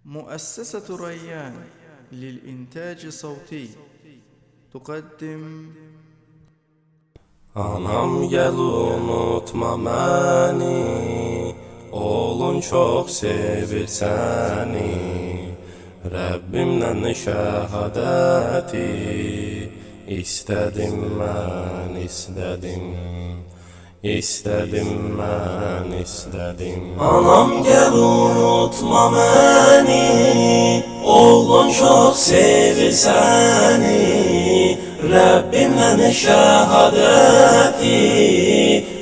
مؤسسة ريان للإنتاج الصوتي تقدم. Anam gel unutma beni, oğlun çok sevir seni. Rabbimden şehadeti istedim ben istedim. İstedim ben istedim. Anam gel unutma beni, oğlun çok sevir seni. Rabbimden şehadeti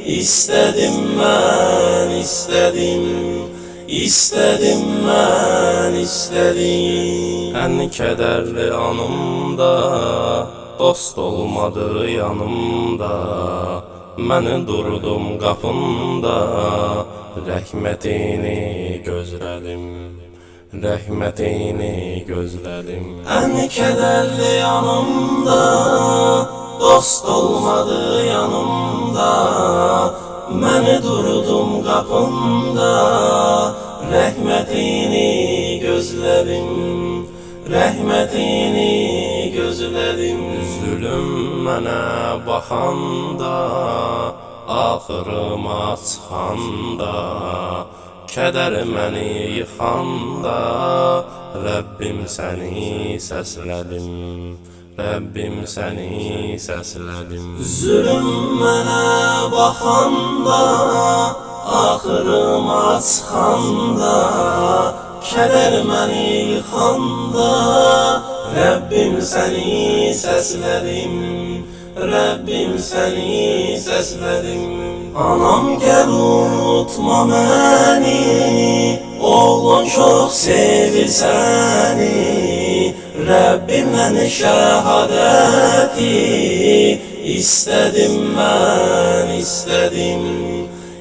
istedim ben istedim. İstedim ben istedim. En kederli anımda dost olmadı yanımda. Mən durdum qapında, rəhmətini gözlədim, rəhmətini gözlədim. Ən kədərli yanımda, dost olmadı yanımda. Mən durdum qapında, rəhmətini gözlədim, rəhmətini gözlədim. Zülüm mənə baxanda, axırıma çıxanda, kədər məni yıxanda, Rəbbim səni səslədim, Rəbbim səni səslədim. Zülüm mənə baxanda, axırıma çıxanda, kədər məni yıxanda, Rəbbim səni səslədim, Rəbbim səni səslədim. Anam gəl unutma məni, oğlun çox sevir səni. Rəbbimdən şəhadəti istedim mən istedim.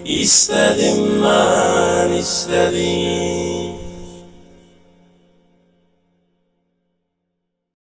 İstedim mən istedim.